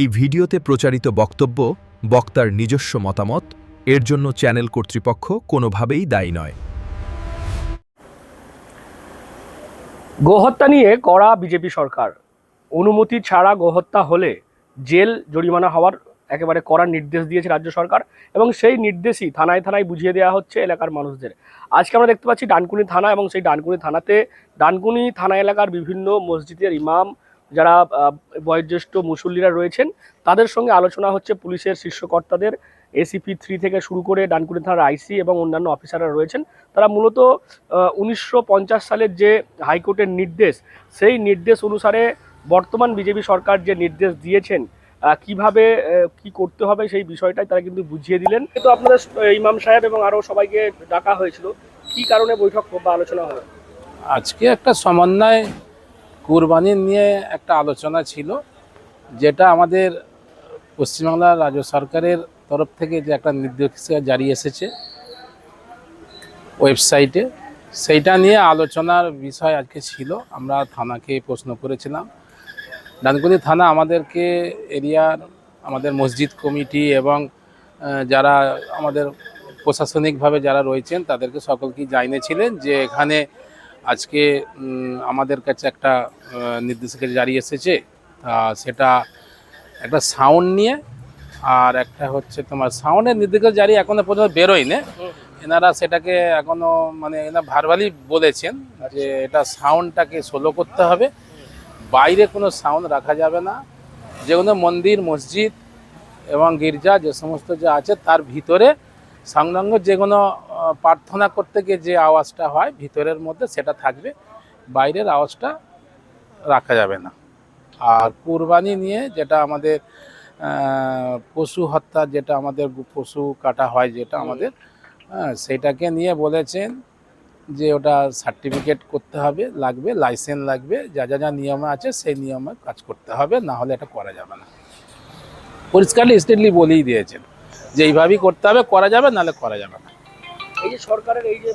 এই ভিডিওতে প্রচারিত বক্তব্য বক্তার নিজস্ব মতামত, এর জন্য চ্যানেল কর্তৃপক্ষ কোনোভাবেই দায়ী নয়। গোহত্যা নিয়ে কড়া বিজেপি সরকার। অনুমতি ছাড়া গোহত্যা হলে জেল জরিমানা হওয়ার একেবারে কড়া নির্দেশ দিয়েছে রাজ্য সরকার, এবং সেই নির্দেশই থানায় থানায় বুঝিয়ে দেওয়া হচ্ছে এলাকার মানুষদের। আজকে আমরা দেখতে পাচ্ছি ডানকুনি থানা, এবং সেই ডানকুনি থানাতে ডানকুনি থানা এলাকার বিভিন্ন মসজিদের ইমাম, যারা বয়োজ্যেষ্ঠ মুসল্লিরা রয়েছেন, তাদের সঙ্গে আলোচনা হচ্ছে। পুলিশের শীর্ষকর্তাদের এসিপি 3 থেকে শুরু করে ডানকুনি থানার আইসি এবং অন্যান্য অফিসাররা রয়েছেন। তারা মূলত 1950 সালের যে হাইকোর্টের নির্দেশ, সেই নির্দেশ অনুসারে বর্তমান বিজেপি সরকার যে নির্দেশ দিয়েছেন কিভাবে কি করতে হবে সেই বিষয়টাই তারা কিন্তু বুঝিয়ে দিলেন। কিন্তু আপনাদের ইমাম সাহেব এবং আরও সবাইকে ডাকা হয়েছিল, কি কারণে বৈঠক বা আলোচনা হলো? আজকে একটা সমন্বয় কুরবানি নিয়ে একটা আলোচনা ছিল, যেটা আমাদের পশ্চিমবাংলার রাজ্য সরকারের তরফ থেকে যে একটা নির্দেশিকা জারি এসেছে ওয়েবসাইটে, সেইটা নিয়ে আলোচনার বিষয় আজকে ছিল। আমরা থানাকে প্রশ্ন করেছিলাম। ডানকুনি থানা আমাদেরকে এরিয়ার আমাদের মসজিদ কমিটি এবং যারা আমাদের প্রশাসনিকভাবে যারা রয়েছেন তাদেরকে সকলকেই জানিয়েছিলেন যে এখানে আজকে আমাদের কাছে একটা নির্দেশিকা জারি এসেছে। সেটা একটা সাউন্ড নিয়ে, আর একটা হচ্ছে তোমার সাউন্ডের নির্দেশিকা জারি এখনো পর্যন্ত বেরোয়নি। এনারা সেটাকে এখনো এনারা ভার্বালি বলেছেন যে এটা সাউন্ডটাকে সোলো করতে হবে, বাইরে কোনো সাউন্ড রাখা যাবে না। যেগুলো মন্দির মসজিদ এবং গির্জা যে সমস্ত যা আছে তার ভিতরে সংলগ্ন যেগুলো প্রার্থনা করতে গিয়ে যে আওয়াজটা হয় ভিতরের মধ্যে সেটা থাকবে, বাইরের আওয়াজটা রাখা যাবে না। আর কুরবানি নিয়ে যেটা আমাদের পশু হত্যা, যেটা আমাদের পশু কাটা হয়, যেটা আমাদের সেটাকে নিয়ে বলেছেন যে ওটা সার্টিফিকেট করতে হবে, লাগবে লাইসেন্স লাগবে, যা যা যা নিয়ম আছে সেই নিয়মে কাজ করতে হবে, না হলে এটা করা যাবে না। পরিষ্কারলি স্টেটলি বলেই দিয়েছেন যে এইভাবেই করতে হবে, করা যাবে নাহলে করা যাবে না। এই যে সরকারের এই যে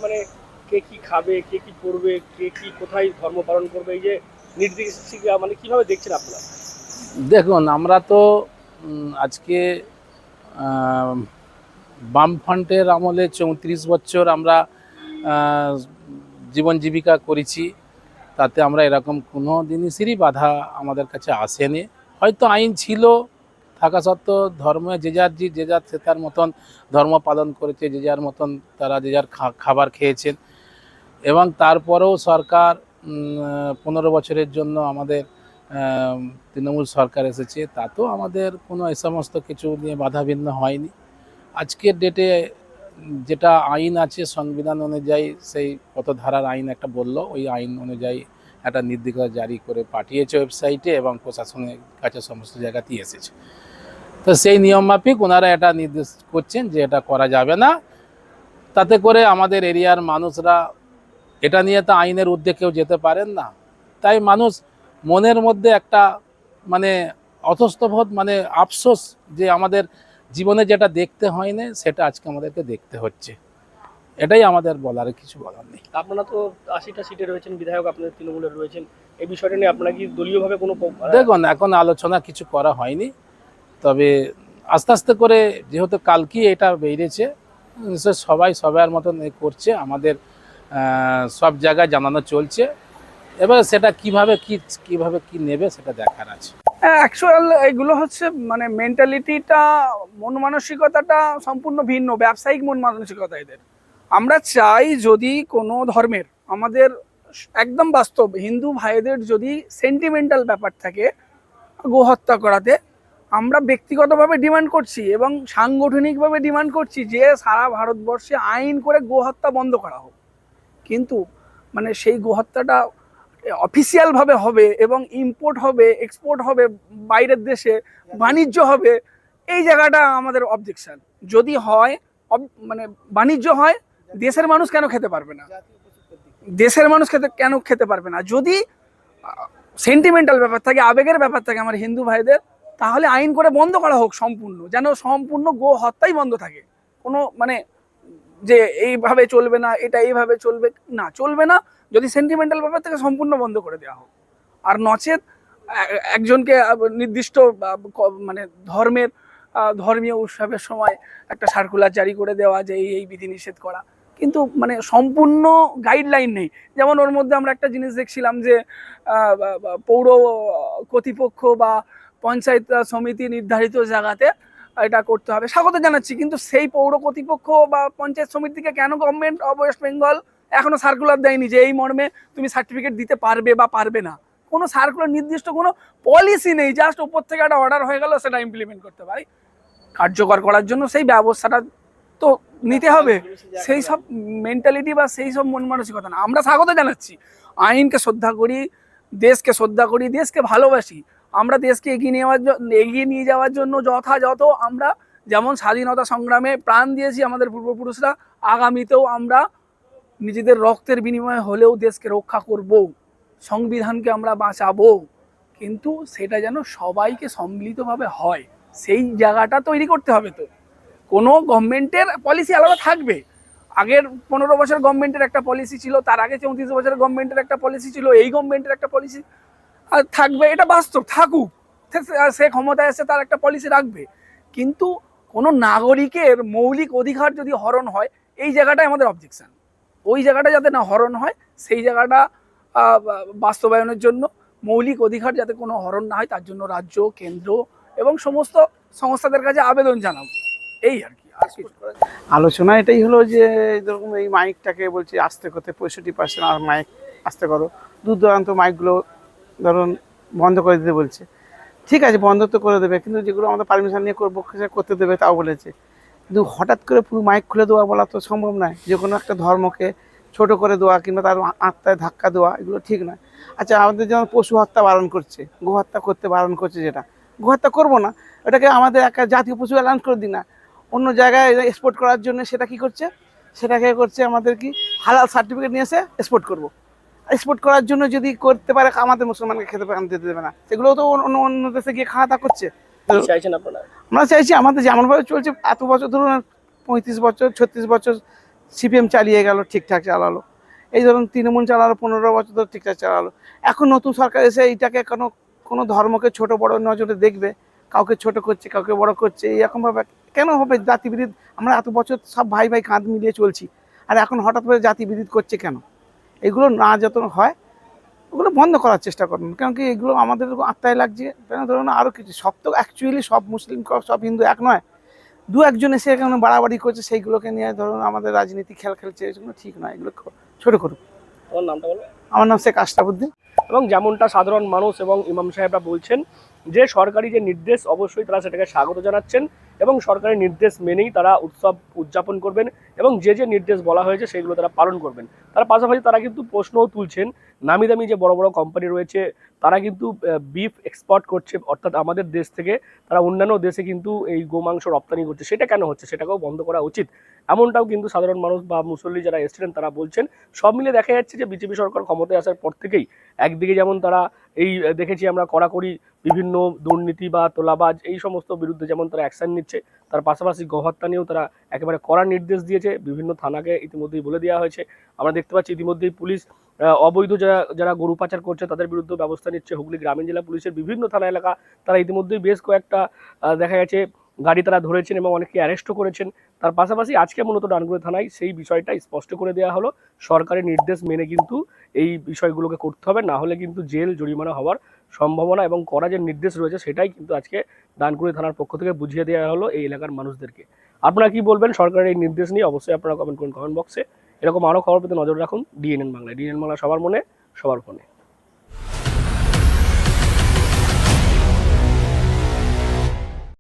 কে কি খাবে, কে কি করবে, কে কি কোথায় ধর্ম পালন করবে, এই যে নির্দেশিকা কিভাবে দেখছেন আপনারা? দেখুন, আমরা তো আজকে বামফ্রন্টের আমলে 34 বছর আমরা জীবন জীবিকা করেছি, তাতে আমরা এরকম কোনো জিনিসেরই বাধা আমাদের কাছে আসেনি। হয়তো আইন ছিল থাকা সত্ত্বেও ধর্মে যে যার সে তার মতন ধর্ম পালন করেছে, যে যার মতন তারা যে যার খাবার খেয়েছেন, এবং তারপরেও সরকার 15 বছরের জন্য আমাদের তৃণমূল সরকার এসেছে, তাতেও আমাদের কোনো এ সমস্ত কিছু নিয়ে বাধাবিঘ্ন হয়নি। আজকের ডেটে যেটা আইন আছে সংবিধান অনুযায়ী, সেই কত ধারার আইন একটা বললো, ওই আইন অনুযায়ী একটা নির্দেশিকা জারি করে পাঠিয়েছে ওয়েবসাইটে, এবং প্রশাসনের কাছে সমস্ত জায়গাতেই এসেছে। তো সেই নিয়ম মাফিক ওনারা এটা নির্দেশ করছেন যে এটা করা যাবে না। তাতে করে আমাদের এরিয়ার মানুষরা, এটা নিয়ে তো আইনের ঊর্ধ্বে কেউ যেতে পারেন না, তাই মানুষ মনের মধ্যে একটা অস্বস্তিবোধ, আফসোস যে আমাদের জীবনে যেটা দেখতে হয় না সেটা আজকে আমাদেরকে দেখতে হচ্ছে। এটাই আমাদের বলার, কিছু বলার নেই। আপনারা তো 80টা সিটে রয়েছেন, বিধায়ক আপনাদের তৃণমূলের রয়েছেন, এই বিষয়টা নিয়ে আপনারা কি দলীয়ভাবে কোনো? দেখুন, এখন আলোচনা কিছু করা হয়নি, তবে আস্তে আস্তে করে যেহেতু কালকেই এটা বেরিয়েছে, সবাই সবার মতন করছে, আমাদের সব জায়গায় জানানো চলছে। এবার সেটা কিভাবে কি নেবে সেটা দেখার আছে। অ্যাকচুয়াল এগুলো হচ্ছে মেন্টালিটিটা, মন মানসিকতাটা সম্পূর্ণ ভিন্ন, ব্যবসায়িক মন মানসিকতা এদের। আমরা চাই যদি কোনো ধর্মের, আমাদের একদম বাস্তব হিন্দু ভাইদের যদি সেন্টিমেন্টাল ব্যাপার থাকে গোহত্যা করাতে, আমরা ব্যক্তিগতভাবে ডিমান্ড করছি এবং সাংগঠনিকভাবে ডিমান্ড করছি যে সারা ভারতবর্ষে আইন করে গোহত্যা বন্ধ করা হোক। কিন্তু সেই গোহত্যাটা অফিসিয়ালভাবে হবে এবং ইম্পোর্ট হবে, এক্সপোর্ট হবে, বাইরের দেশে বাণিজ্য হবে, এই জায়গাটা আমাদের অবজেকশন। যদি হয় বাণিজ্য হয়, দেশের মানুষ কেন খেতে পারবে না? দেশের মানুষ কেন খেতে পারবে না? যদি সেন্টিমেন্টাল ব্যাপার থাকে, আবেগের ব্যাপার থাকে আমার হিন্দু ভাইদের, তাহলে আইন করে বন্ধ করা হোক সম্পূর্ণ, যেন সম্পূর্ণ গো হত্যাই বন্ধ থাকে। কোনো যে এইভাবে চলবে না, এটা এইভাবে চলবে না, চলবে না। যদি সেন্টিমেন্টাল ব্যাপার থেকে সম্পূর্ণ বন্ধ করে দেওয়া হোক, আর নচেত একজনকে নির্দিষ্ট মানে ধর্মীয় উৎসবের সময় একটা সার্কুলার জারি করে দেওয়া যে এই বিধিনিষেধ করা, কিন্তু মানে সম্পূর্ণ গাইডলাইন নেই। যেমন ওর মধ্যে আমরা একটা জিনিস দেখছিলাম যে পৌর কর্তৃপক্ষ বা পঞ্চায়েত সমিতি নির্ধারিত জায়গাতে এটা করতে হবে, স্বাগত জানাচ্ছি, কিন্তু সেই পৌর কর্তৃপক্ষ বা পঞ্চায়েত সমিতিকে কেন গভর্নমেন্ট অফ ওয়েস্ট বেঙ্গল এখনো সার্কুলার দেয়নি যে এই মর্মে তুমি সার্টিফিকেট দিতে পারবে বা পারবে না? কোনো সার্কুলার নির্দিষ্ট কোনো পলিসি নেই, জাস্ট উপর থেকে একটা অর্ডার হয়ে গেল, সেটা ইমপ্লিমেন্ট করতে পারি। কার্যকর করার জন্য সেই ব্যবস্থাটা তো নিতে হবে, সেই সব মেন্টালিটি বা সেই সব মন মানসিকতা না। আমরা স্বাগত জানাচ্ছি, আইনকে শ্রদ্ধা করি, দেশকে শ্রদ্ধা করি, দেশকে ভালোবাসি, আমরা দেশকে এগিয়ে নিয়ে যাওয়ার জন্য যথাযথ আমরা যেমন স্বাধীনতা সংগ্রামে প্রাণ দিয়েছি আমাদের পূর্বপুরুষরা, আগামীতেও আমরা নিজেদের রক্তের বিনিময়ে হলেও দেশকে রক্ষা করব, সংবিধানকে আমরা বাঁচাবো, কিন্তু সেটা যেন সবাইকে সম্মিলিতভাবে হয়, সেই জায়গাটা তৈরি করতে হবে। তো কোনো গভর্নমেন্টের পলিসি আলাদা থাকবে, আগের 15 বছর গভর্নমেন্টের একটা পলিসি ছিল, তার আগে 34 বছরের গভর্নমেন্টের একটা পলিসি ছিল, এই গভর্নমেন্টের একটা পলিসি থাকবে, এটা বাস্তব, থাকুক, সে ক্ষমতায় এসে তার একটা পলিসি রাখবে, কিন্তু কোনো নাগরিকের মৌলিক অধিকার যদি হরণ হয়, এই জায়গাটাই আমাদের অবজেকশন। ওই জায়গাটা যাতে না হরণ হয়, সেই জায়গাটা বাস্তবায়নের জন্য মৌলিক অধিকার যাতে কোনো হরণ না হয়, তার জন্য রাজ্য, কেন্দ্র এবং সমস্ত সংস্থাদের কাছে আবেদন জানাবো, এই আর কি। আর কিছু আলোচনা এটাই হলো যে এরকম এই মাইকটাকে বলছি আস্তে করতে 65% আর মাইক আস্তে করো, দূর দূরান্ত মাইকগুলো ধরুন বন্ধ করে দিতে বলছে। ঠিক আছে, বন্ধ তো করে দেবে, কিন্তু যেগুলো আমাদের পারমিশন নিয়ে করবো করতে দেবে তাও বলেছে, কিন্তু হঠাৎ করে পুরো মাইক খুলে দেওয়া বলা তো সম্ভব নয়। যে কোনো একটা ধর্মকে ছোট করে দেওয়া কিংবা তার আত্মায় ধাক্কা দেওয়া, এগুলো ঠিক নয়। আচ্ছা, আমাদের যেমন পশু হত্যা বারণ করছে, গো হত্যা করতে বারণ করছে, যেটা গো হত্যা করবো না, এটাকে আমাদের একটা জাতীয় পশু অ্যালাউন্স করে দিই না, অন্য জায়গায় এক্সপোর্ট করার জন্য সেটা কি করছে, সেটাকে করছে আমাদের কি হালাল সার্টিফিকেট নিয়ে এসে এক্সপোর্ট করবো। এক্সপোর্ট করার জন্য যদি করতে পারে, আমাদের মুসলমানকে খেতে দিতে দেবে না, সেগুলোও তো অন্য দেশে গিয়ে খাওয়া দাওয়া করছে। চাইছেন আপনারা? আমরা চাইছি আমাদের যেমনভাবে চলছে, এত বছর ধরুন 35 বছর 36 বছর সিপিএম চালিয়ে গেল, ঠিকঠাক চালালো, এই ধরুন তৃণমূল চালালো 15 বছর ধরে ঠিকঠাক চালালো, এখন নতুন সরকার এসে এইটাকে কোনো ধর্মকে ছোট বড় নজরে দেখবে, কাউকে ছোট করছে, কাউকে বড় করছে, এইরকমভাবে কেন হবে? জাতিবিরোধ, আমরা এত বছর সব ভাই ভাই কাঁধ মিলিয়ে চলছি, আর এখন হঠাৎ করে জাতিবিরোধ করছে কেন? এগুলো না যত হয় ওগুলো বন্ধ করার চেষ্টা করুন, কারণ কি এগুলো আমাদের আত্মায় লাগছে। ধরুন আরও কিছু, সব তো অ্যাকচুয়ালি সব মুসলিম সব হিন্দু এক নয়, দু একজন এসে এখানে বাড়াবাড়ি করছে, সেইগুলোকে নিয়ে ধরুন আমাদের রাজনীতি খেলছে, এগুলো ঠিক নয়, এগুলো ছোট করুন। তোমার নামটা বলো। আমার নাম শেখ আশরাফুদ্দিন। এবং যেমনটা সাধারণ মানুষ এবং ইমাম সাহেবরা বলছেন যে সরকারি যে নির্দেশ, অবশ্যই তারা সেটাকে স্বাগত জানাচ্ছেন এবং সরকারি নির্দেশ মেনেই তারা উৎসব উদযাপন করবেন এবং যে যে নির্দেশ বলা হয়েছে সেগুলো তারা পালন করবেন। তার পাশাপাশি তারা কিন্তু প্রশ্নও তুলছেন, নামি দামি যে বড় বড় কোম্পানি রয়েছে তারা কিন্তু বিফ এক্সপোর্ট করছে, অর্থাৎ আমাদের দেশ থেকে তারা অন্যান্য দেশে কিন্তু এই গোমাংস রপ্তানি করছে, সেটা কেন হচ্ছে, সেটাকেও বন্ধ করা উচিত, এমনটাও কিন্তু সাধারণ মানুষ বা মুসল্লি যারা এসেছিলেন তারা বলছেন। সব মিলে দেখা যাচ্ছে যে বিজেপি সরকার ক্ষমতায় আসার পর থেকেই একদিকে যেমন তারা এই দেখেছি আমরা কড়াকড়ি বিভিন্ন দুর্নীতি বা তোলাবাজ এই সমস্ত বিরুদ্ধে যেমন তারা অ্যাকশন নিচ্ছে, তার পাশাপাশি গোহত্যা নিয়েও তারা একেবারে কড়া নির্দেশ দিয়েছে, বিভিন্ন থানাকে ইতিমধ্যেই বলে দেওয়া হয়েছে। আমরা দেখতে পাচ্ছি ইতিমধ্যেই পুলিশ অবৈধ যারা গরু পাচার করছে তাদের বিরুদ্ধে ব্যবস্থা নিচ্ছে। হুগলি গ্রামীণ জেলা পুলিশের বিভিন্ন থানা এলাকা তারা ইতিমধ্যেই বেশ কয়েকটা দেখা গেছে গাড়ি তারা ধরেছেন এবং অনেককে অ্যারেস্টও করেছেন। তার পাশাপাশি আজকে মূলত ডানকুনি থানায় সেই বিষয়টা স্পষ্ট করে দেওয়া হলো, সরকারের নির্দেশ মেনে কিন্তু এই বিষয়গুলোকে করতে হবে, না হলে কিন্তু জেল জরিমানা হওয়ার সম্ভাবনা এবং করা যে নির্দেশ রয়েছে সেটাই কিন্তু আজকে ডানকুনি থানার পক্ষ থেকে বুঝিয়ে দেওয়া হলো এই এলাকার মানুষদেরকে। আপনারা কি বলবেন সরকারের এই নির্দেশ নিয়ে? অবশ্যই আপনারা কমেন্ট করুন কমেন্ট বক্সে। এরকম আরও খবর পেতে নজর রাখুন ডিএনএন বাংলায়। ডিএনএন বাংলা সবার মনে সবার ফোনে।